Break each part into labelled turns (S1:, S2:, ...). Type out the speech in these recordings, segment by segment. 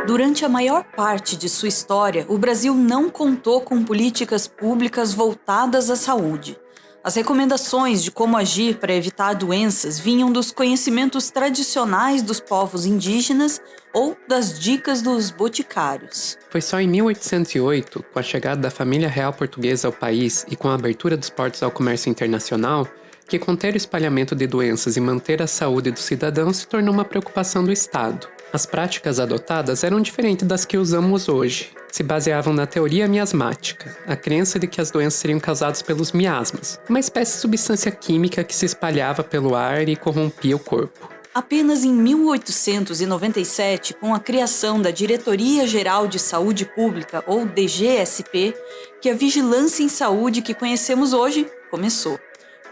S1: Durante a maior parte de sua história, o Brasil não contou com políticas públicas voltadas à saúde. As recomendações de como agir para evitar doenças vinham dos conhecimentos tradicionais dos povos indígenas ou das dicas dos boticários.
S2: Foi só em 1808, com a chegada da família real portuguesa ao país e com a abertura dos portos ao comércio internacional, que conter o espalhamento de doenças e manter a saúde dos cidadãos se tornou uma preocupação do Estado. As práticas adotadas eram diferentes das que usamos hoje. Se baseavam na teoria miasmática, a crença de que as doenças seriam causadas pelos miasmas, uma espécie de substância química que se espalhava pelo ar e corrompia o corpo.
S1: Apenas em 1897, com a criação da Diretoria-Geral de Saúde Pública, ou DGSP, que a vigilância em saúde que conhecemos hoje começou.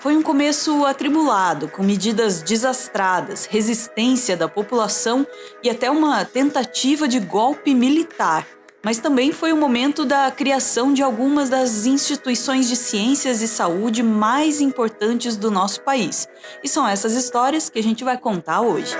S1: Foi um começo atribulado, com medidas desastradas, resistência da população e até uma tentativa de golpe militar. Mas também foi o momento da criação de algumas das instituições de ciências e saúde mais importantes do nosso país. E são essas histórias que a gente vai contar hoje.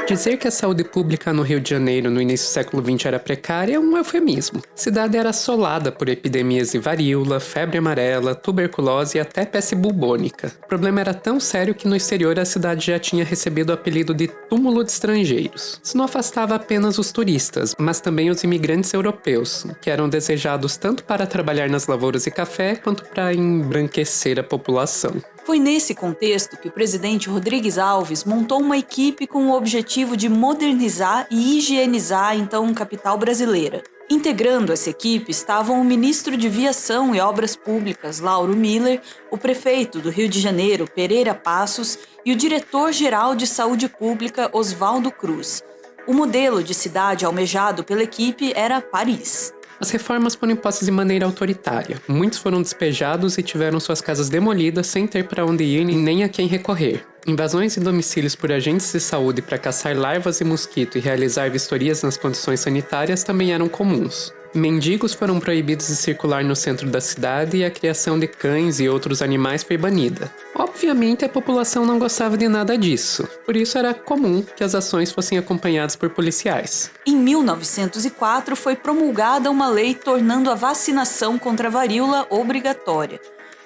S2: Dizer que a saúde pública no Rio de Janeiro no início do século XX era precária é um eufemismo. A cidade era assolada por epidemias de varíola, febre amarela, tuberculose e até peste bubônica. O problema era tão sério que no exterior a cidade já tinha recebido o apelido de túmulo de estrangeiros. Isso não afastava apenas os turistas, mas também os imigrantes europeus, que eram desejados tanto para trabalhar nas lavouras de café quanto para embranquecer a população.
S1: Foi nesse contexto que o presidente Rodrigues Alves montou uma equipe com o objetivo de modernizar e higienizar a então capital brasileira. Integrando essa equipe estavam o ministro de Viação e Obras Públicas, Lauro Miller, o prefeito do Rio de Janeiro, Pereira Passos, e o diretor-geral de Saúde Pública, Oswaldo Cruz. O modelo de cidade almejado pela equipe era Paris.
S2: As reformas foram impostas de maneira autoritária. Muitos foram despejados e tiveram suas casas demolidas sem ter para onde ir nem a quem recorrer. Invasões de domicílios por agentes de saúde para caçar larvas de mosquito e realizar vistorias nas condições sanitárias também eram comuns. Mendigos foram proibidos de circular no centro da cidade e a criação de cães e outros animais foi banida. Obviamente, a população não gostava de nada disso, por isso era comum que as ações fossem acompanhadas por policiais.
S1: Em 1904, foi promulgada uma lei tornando a vacinação contra a varíola obrigatória.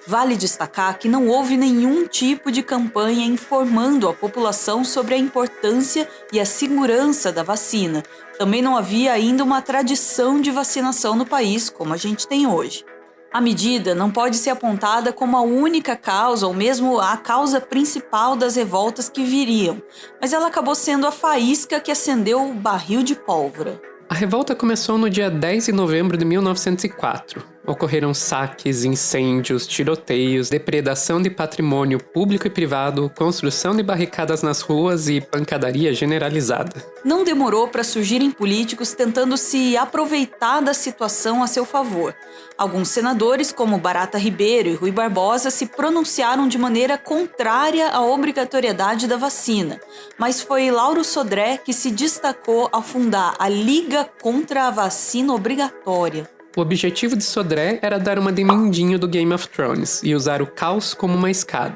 S1: Vale destacar que não houve nenhum tipo de campanha informando a população sobre a importância e a segurança da vacina. Também não havia ainda uma tradição de vacinação no país, como a gente tem hoje. A medida não pode ser apontada como a única causa ou mesmo a causa principal das revoltas que viriam, mas ela acabou sendo a faísca que acendeu o barril de pólvora.
S2: A revolta começou no dia 10 de novembro de 1904. Ocorreram saques, incêndios, tiroteios, depredação de patrimônio público e privado, construção de barricadas nas ruas e pancadaria generalizada.
S1: Não demorou para surgirem políticos tentando se aproveitar da situação a seu favor. Alguns senadores, como Barata Ribeiro e Rui Barbosa, se pronunciaram de maneira contrária à obrigatoriedade da vacina, mas foi Lauro Sodré que se destacou ao fundar a Liga contra a Vacina Obrigatória.
S2: O objetivo de Sodré era dar uma de Mindinho do Game of Thrones e usar o caos como uma escada.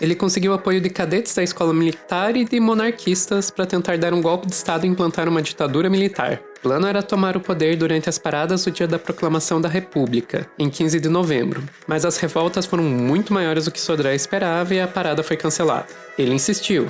S2: Ele conseguiu o apoio de cadetes da escola militar e de monarquistas para tentar dar um golpe de estado e implantar uma ditadura militar. O plano era tomar o poder durante as paradas do dia da proclamação da República, em 15 de novembro, mas as revoltas foram muito maiores do que Sodré esperava e a parada foi cancelada. Ele insistiu.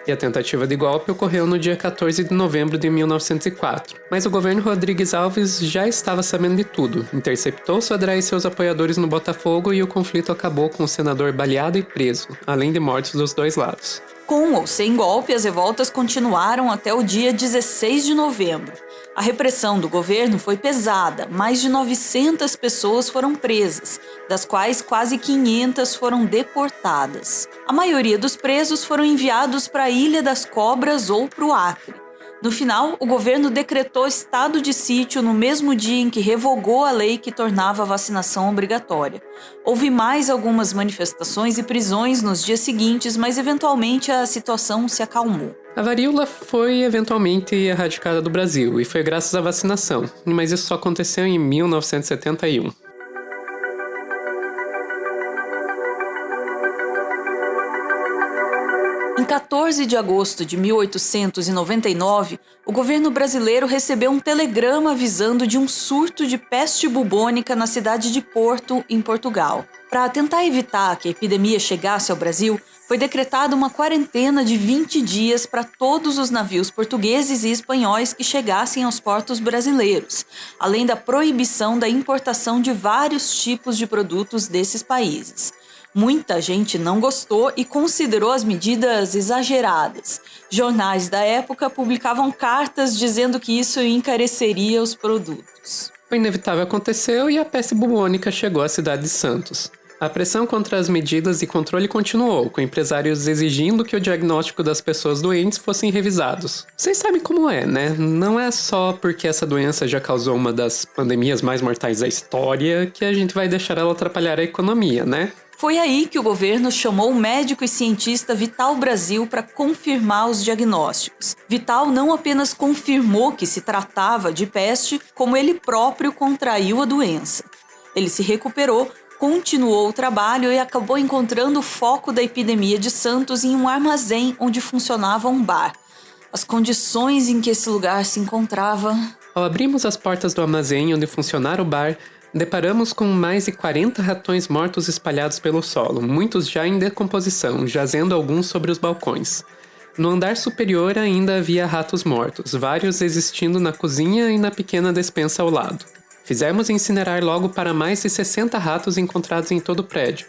S2: E a tentativa de golpe ocorreu no dia 14 de novembro de 1904. Mas o governo Rodrigues Alves já estava sabendo de tudo, interceptou Sodré e seus apoiadores no Botafogo e o conflito acabou com o senador baleado e preso, além de mortes dos dois lados.
S1: Com ou sem golpe, as revoltas continuaram até o dia 16 de novembro. A repressão do governo foi pesada, mais de 900 pessoas foram presas, das quais quase 500 foram deportadas. A maioria dos presos foram enviados para a Ilha das Cobras ou para o Acre. No final, o governo decretou estado de sítio no mesmo dia em que revogou a lei que tornava a vacinação obrigatória. Houve mais algumas manifestações e prisões nos dias seguintes, mas eventualmente a situação se acalmou.
S2: A varíola foi eventualmente erradicada do Brasil e foi graças à vacinação, mas isso só aconteceu em 1971.
S1: Em 14 de agosto de 1899, o governo brasileiro recebeu um telegrama avisando de um surto de peste bubônica na cidade de Porto, em Portugal. Para tentar evitar que a epidemia chegasse ao Brasil, foi decretada uma quarentena de 20 dias para todos os navios portugueses e espanhóis que chegassem aos portos brasileiros, além da proibição da importação de vários tipos de produtos desses países. Muita gente não gostou e considerou as medidas exageradas. Jornais da época publicavam cartas dizendo que isso encareceria os produtos.
S2: O inevitável aconteceu e a peste bubônica chegou à cidade de Santos. A pressão contra as medidas de controle continuou, com empresários exigindo que o diagnóstico das pessoas doentes fossem revisados. Vocês sabem como é, né? Não é só porque essa doença já causou uma das pandemias mais mortais da história que a gente vai deixar ela atrapalhar a economia, né?
S1: Foi aí que o governo chamou o médico e cientista Vital Brasil para confirmar os diagnósticos. Vital não apenas confirmou que se tratava de peste, como ele próprio contraiu a doença. Ele se recuperou, continuou o trabalho e acabou encontrando o foco da epidemia de Santos em um armazém onde funcionava um bar. As condições em que esse lugar se encontrava...
S2: Ao abrirmos as portas do armazém onde funcionara o bar, deparamos com mais de 40 ratões mortos espalhados pelo solo, muitos já em decomposição, jazendo alguns sobre os balcões. No andar superior ainda havia ratos mortos, vários existindo na cozinha e na pequena despensa ao lado. Fizemos incinerar logo para mais de 60 ratos encontrados em todo o prédio,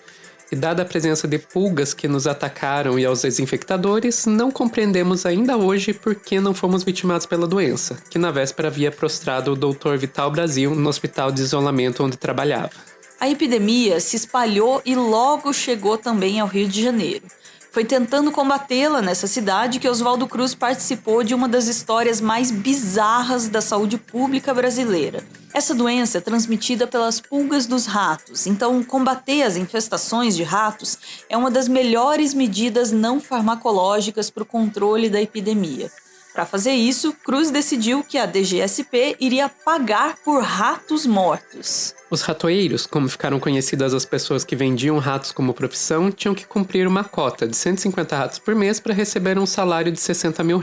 S2: e dada a presença de pulgas que nos atacaram e aos desinfectadores, não compreendemos ainda hoje por que não fomos vitimados pela doença, que na véspera havia prostrado o Dr. Vital Brasil no hospital de isolamento onde trabalhava.
S1: A epidemia se espalhou e logo chegou também ao Rio de Janeiro. Foi tentando combatê-la nessa cidade que Oswaldo Cruz participou de uma das histórias mais bizarras da saúde pública brasileira. Essa doença é transmitida pelas pulgas dos ratos, então combater as infestações de ratos é uma das melhores medidas não farmacológicas para o controle da epidemia. Para fazer isso, Cruz decidiu que a DGSP iria pagar por ratos mortos.
S2: Os ratoeiros, como ficaram conhecidas as pessoas que vendiam ratos como profissão, tinham que cumprir uma cota de 150 ratos por mês para receber um salário de R$60 mil,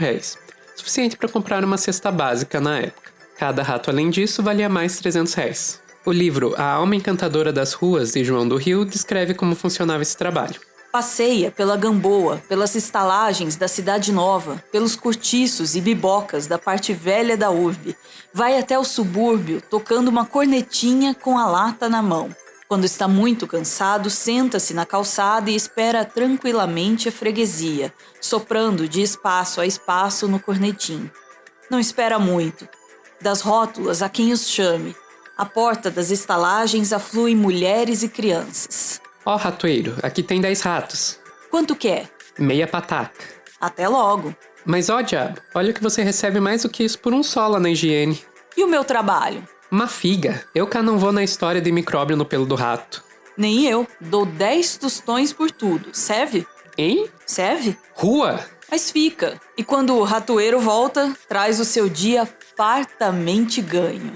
S2: suficiente para comprar uma cesta básica na época. Cada rato, além disso, valia mais R$300. O livro A Alma Encantadora das Ruas, de João do Rio, descreve como funcionava esse trabalho.
S1: Passeia pela Gamboa, pelas estalagens da Cidade Nova, pelos cortiços e bibocas da parte velha da urbe. Vai até o subúrbio, tocando uma cornetinha com a lata na mão. Quando está muito cansado, senta-se na calçada e espera tranquilamente a freguesia, soprando de espaço a espaço no cornetim. Não espera muito. Das rótulas a quem os chame. À porta das estalagens afluem mulheres e crianças.
S2: Ó, ratoeiro, aqui tem 10 ratos.
S1: Quanto quer?
S2: Meia pataca.
S1: Até logo.
S2: Mas ó, diabo, olha que você recebe mais do que isso por um só lá na higiene.
S1: E o meu trabalho?
S2: Uma figa. Eu cá não vou na história de micróbio no pelo do rato.
S1: Nem eu. Dou 10 tostões por tudo. Serve?
S2: Hein?
S1: Serve?
S2: Rua?
S1: Mas fica. E quando o ratoeiro volta, traz o seu dia fartamente ganho.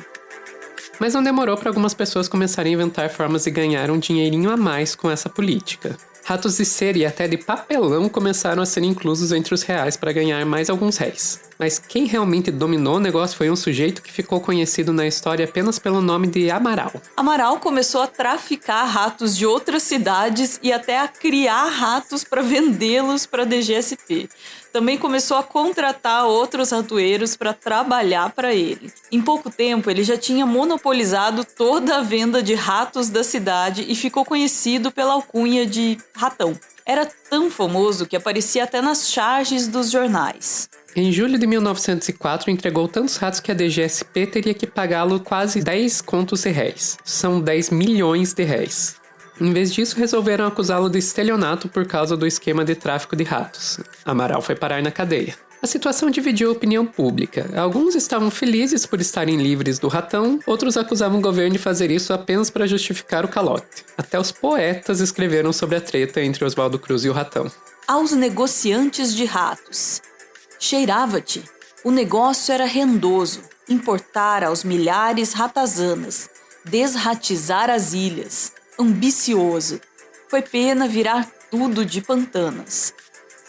S2: Mas não demorou para algumas pessoas começarem a inventar formas de ganhar um dinheirinho a mais com essa política. Ratos de cera e até de papelão começaram a ser inclusos entre os reais para ganhar mais alguns réis. Mas quem realmente dominou o negócio foi um sujeito que ficou conhecido na história apenas pelo nome de Amaral.
S1: Amaral começou a traficar ratos de outras cidades e até a criar ratos para vendê-los para a DGSP. Também começou a contratar outros ratoeiros para trabalhar para ele. Em pouco tempo, ele já tinha monopolizado toda a venda de ratos da cidade e ficou conhecido pela alcunha de Ratão. Era tão famoso que aparecia até nas charges dos jornais.
S2: Em julho de 1904, entregou tantos ratos que a DGSP teria que pagá-lo quase 10 contos de réis. São 10 milhões de réis. Em vez disso, resolveram acusá-lo de estelionato por causa do esquema de tráfico de ratos. Amaral foi parar na cadeia. A situação dividiu a opinião pública. Alguns estavam felizes por estarem livres do ratão, outros acusavam o governo de fazer isso apenas para justificar o calote. Até os poetas escreveram sobre a treta entre Oswaldo Cruz e o ratão.
S1: Aos negociantes de ratos. Cheirava-te. O negócio era rendoso, importar aos milhares ratazanas, desratizar as ilhas, ambicioso. Foi pena virar tudo de pantanas.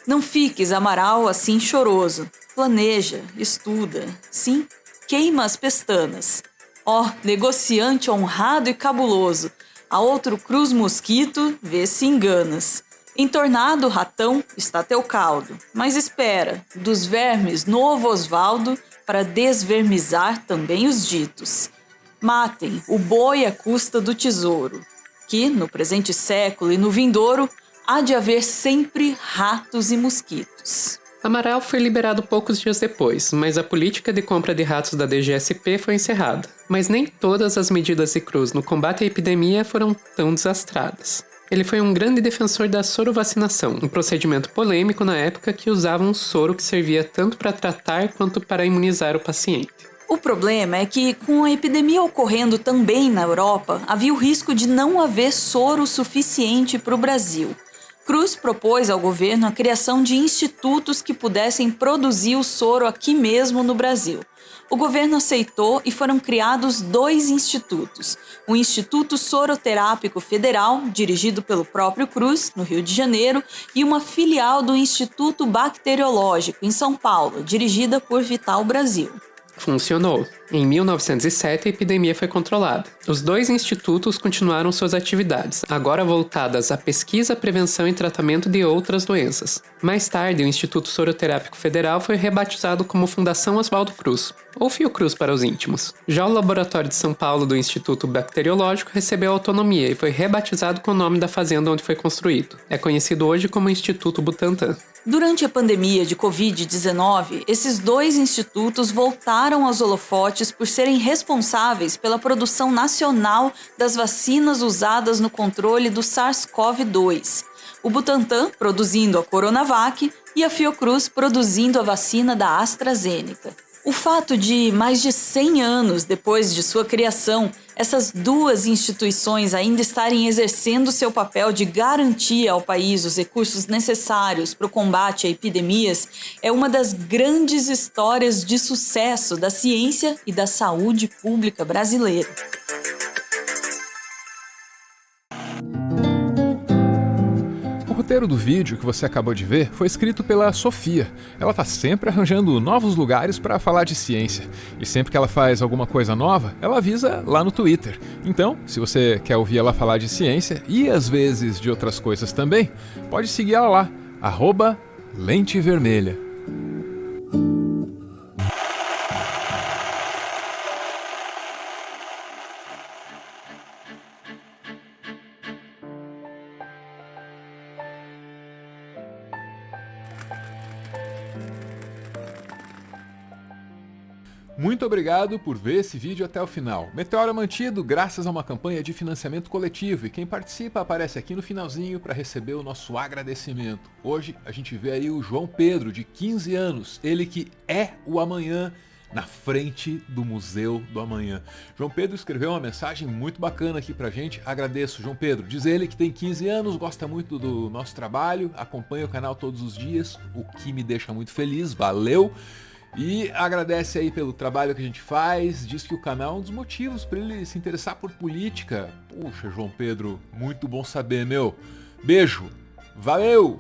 S1: Não fiques, Amaral, assim choroso. Planeja, estuda, sim, queima as pestanas. Ó, negociante honrado e cabuloso, a outro cruz mosquito, vê se enganas. Entornado ratão está teu caldo, mas espera, dos vermes novo Osvaldo, para desvermizar também os ditos. Matem o boi à custa do tesouro, que, no presente século e no vindouro, há de haver sempre ratos e mosquitos.
S2: Amaral foi liberado poucos dias depois, mas a política de compra de ratos da DGSP foi encerrada. Mas nem todas as medidas de Cruz no combate à epidemia foram tão desastradas. Ele foi um grande defensor da sorovacinação, um procedimento polêmico na época que usava um soro que servia tanto para tratar quanto para imunizar o paciente.
S1: O problema é que, com a epidemia ocorrendo também na Europa, havia o risco de não haver soro suficiente para o Brasil. Cruz propôs ao governo a criação de institutos que pudessem produzir o soro aqui mesmo no Brasil. O governo aceitou e foram criados 2 institutos. O Instituto Soroterápico Federal, dirigido pelo próprio Cruz, no Rio de Janeiro, e uma filial do Instituto Bacteriológico, em São Paulo, dirigida por Vital Brasil.
S2: Funcionou. Em 1907, a epidemia foi controlada. Os 2 institutos continuaram suas atividades, agora voltadas à pesquisa, prevenção e tratamento de outras doenças. Mais tarde, o Instituto Soroterápico Federal foi rebatizado como Fundação Oswaldo Cruz, ou Fiocruz para os íntimos. Já o Laboratório de São Paulo do Instituto Bacteriológico recebeu autonomia e foi rebatizado com o nome da fazenda onde foi construído. É conhecido hoje como Instituto Butantan.
S1: Durante a pandemia de Covid-19, esses 2 institutos voltaram aos holofotes por serem responsáveis pela produção nacional das vacinas usadas no controle do SARS-CoV-2. O Butantan produzindo a Coronavac e a Fiocruz produzindo a vacina da AstraZeneca. O fato de, mais de 100 anos depois de sua criação, essas 2 instituições ainda estarem exercendo seu papel de garantir ao país os recursos necessários para o combate a epidemias é uma das grandes histórias de sucesso da ciência e da saúde pública brasileira.
S3: O roteiro do vídeo que você acabou de ver foi escrito pela Sofia. Ela está sempre arranjando novos lugares para falar de ciência. E sempre que ela faz alguma coisa nova, ela avisa lá no Twitter. Então, se você quer ouvir ela falar de ciência e às vezes de outras coisas também, pode seguir ela lá, @lentevermelha. Muito obrigado por ver esse vídeo até o final. Meteoro é mantido graças a uma campanha de financiamento coletivo e quem participa aparece aqui no finalzinho para receber o nosso agradecimento. Hoje a gente vê aí o João Pedro, de 15 anos, ele que é o amanhã na frente do Museu do Amanhã. João Pedro escreveu uma mensagem muito bacana aqui pra gente, agradeço João Pedro. Diz ele que tem 15 anos, gosta muito do nosso trabalho, acompanha o canal todos os dias, o que me deixa muito feliz, valeu! E agradece aí pelo trabalho que a gente faz, diz que o canal é um dos motivos para ele se interessar por política. Puxa, João Pedro, muito bom saber, meu. Beijo, valeu!